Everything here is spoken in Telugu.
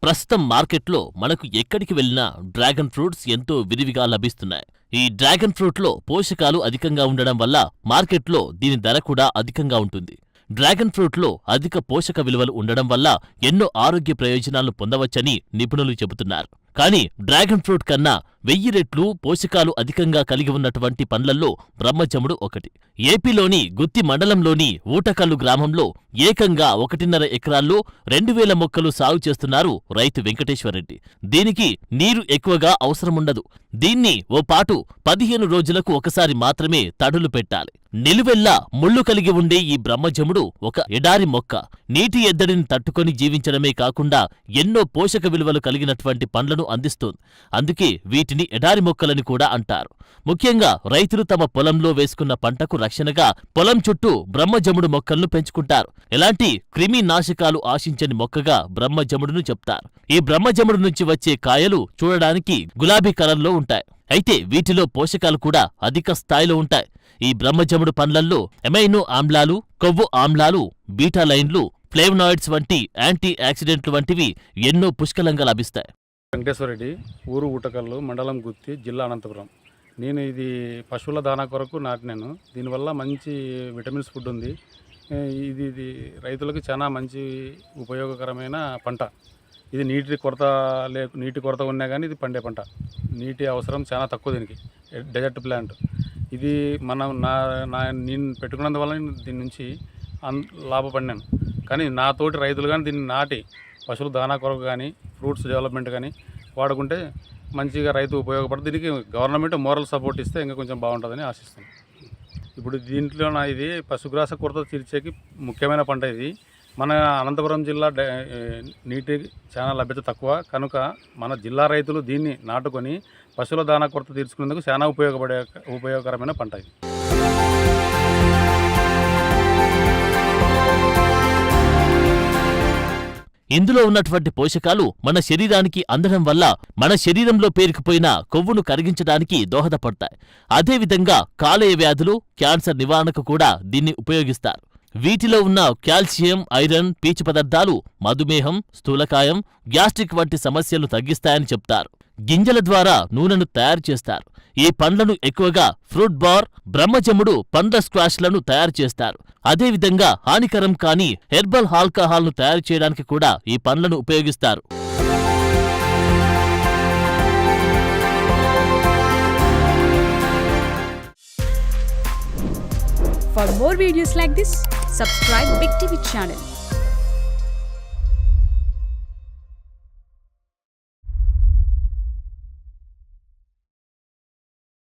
ప్రస్తుతం మార్కెట్లో మనకు ఎక్కడికి వెళ్ళినా డ్రాగన్ ఫ్రూట్స్ ఎంతో విరివిగా లభిస్తున్నాయి. ఈ డ్రాగన్ ఫ్రూట్లో పోషకాలు అధికంగా ఉండడం వల్ల మార్కెట్లో దీని ధర కూడా అధికంగా ఉంటుంది. డ్రాగన్ ఫ్రూట్లో అధిక పోషక విలువలు ఉండడం వల్ల ఎన్నో ఆరోగ్య ప్రయోజనాలను పొందవచ్చని నిపుణులు చెబుతున్నారు. కానీ డ్రాగన్ ఫ్రూట్ కన్నా 1000 రెట్లు పోషకాలు అధికంగా కలిగి ఉన్నటువంటి పండ్లల్లో బ్రహ్మజముడు ఒకటి. ఏపీలోని గుత్తి మండలంలోని ఊటకల్లు గ్రామంలో ఏకంగా 1.5 ఎకరాల్లో 2000 మొక్కలు సాగు చేస్తున్నారు రైతు వెంకటేశ్వరరెడ్డి. దీనికి నీరు ఎక్కువగా అవసరముండదు. దీన్ని ఓ పాటు 15 రోజులకు ఒకసారి మాత్రమే తడులు పెట్టాలి. నిలువెల్లా ముళ్ళు కలిగి ఉండే ఈ బ్రహ్మజముడు ఒక ఎడారి మొక్క. నీటి ఎద్దడిని తట్టుకొని జీవించడమే కాకుండా ఎన్నో పోషక విలువలు కలిగినటువంటి పండ్లను అందిస్తోంది. అందుకే వీటిని ఎడారి మొక్కలని కూడా అంటారు. ముఖ్యంగా రైతులు తమ పొలంలో వేసుకున్న పంటకు రక్షణగా పొలం చుట్టూ బ్రహ్మజముడు మొక్కలను పెంచుకుంటారు. ఎలాంటి క్రిమి నాశకాలు ఆశించని మొక్కగా బ్రహ్మజముడును చెప్తారు. ఈ బ్రహ్మజముడు నుంచి వచ్చే కాయలు చూడడానికి గులాబీ కలర్లో ఉంటాయి. అయితే వీటిలో పోషకాలు కూడా అధిక స్థాయిలో ఉంటాయి. ఈ బ్రహ్మజముడు పండ్లల్లో ఎమైనో ఆమ్లాలు, కొవ్వు ఆమ్లాలు, బీటాలైన్లు, ఫ్లేవనాయిడ్స్ వంటి యాంటీ ఆక్సిడెంట్లు వంటివి ఎన్నో పుష్కలంగా లభిస్తాయి. వెంకటేశ్వరరెడ్డి, ఊరు ఊటకల్లు, మండలం గుత్తి, జిల్లా అనంతపురం. నేను ఇది పశువుల దానా కొరకు నాటినాను. దీనివల్ల మంచి విటమిన్స్ ఫుడ్ ఉంది. ఇది రైతులకు చాలా మంచి ఉపయోగకరమైన పంట. ఇది నీటి కొరత ఉన్నా కానీ ఇది పండే పంట. నీటి అవసరం చాలా తక్కువ దీనికి. డెజర్ట్ ప్లాంట్ ఇది. నేను పెట్టుకున్నందువల్ల దీని నుంచి లాభపడినాను. కానీ నా తోటి రైతులు కానీ దీన్ని నాటి పశువుల దానా కొరకు కానీ ఫ్రూట్స్ డెవలప్మెంట్ కానీ వాడుకుంటే మంచిగా రైతు ఉపయోగపడుతుంది. దీనికి గవర్నమెంట్ మోరల్ సపోర్ట్ ఇస్తే ఇంకా కొంచెం బాగుంటుందని ఆశిస్తున్నాను. ఇప్పుడు దీంట్లో ఇది పశుగ్రాస కొరత తీర్చేకి ముఖ్యమైన పంట. ఇది మన అనంతపురం జిల్లా నీటి చాలా లభ్యత తక్కువ కనుక మన జిల్లా రైతులు దీన్ని నాటుకొని పశువుల దానా కొరత తీర్చుకునేందుకు చాలా ఉపయోగకరమైన పంట ఇది. ఇందులో ఉన్నటువంటి పోషకాలు మన శరీరానికి అందడం వల్ల మన శరీరంలో పేరుకుపోయిన కొవ్వును కరిగించడానికి దోహదపడతాయి. అదేవిధంగా కాలేయ వ్యాధులు, క్యాన్సర్ నివారణకు కూడా దీన్ని ఉపయోగిస్తారు. వీటిలో ఉన్న కాల్షియం, ఐరన్, పీచు పదార్థాలు మధుమేహం, స్థూలకాయం, గ్యాస్ట్రిక్ వంటి సమస్యలు తగ్గిస్తాయని చెప్తారు. గింజల ద్వారా నూనెను తయారు చేస్తారు. ఈ పండ్లను ఎక్కువగా ఫ్రూట్ బార్, బ్రహ్మజముడు పండ్ల స్క్వాష్లను తయారు చేస్తారు. అదేవిధంగా హానికరం కాని హెర్బల్ ఆల్కహాల్ను తయారు చేయడానికి కూడా ఈ పండ్లను ఉపయోగిస్తారు. For more videos like this, subscribe Big TV channel.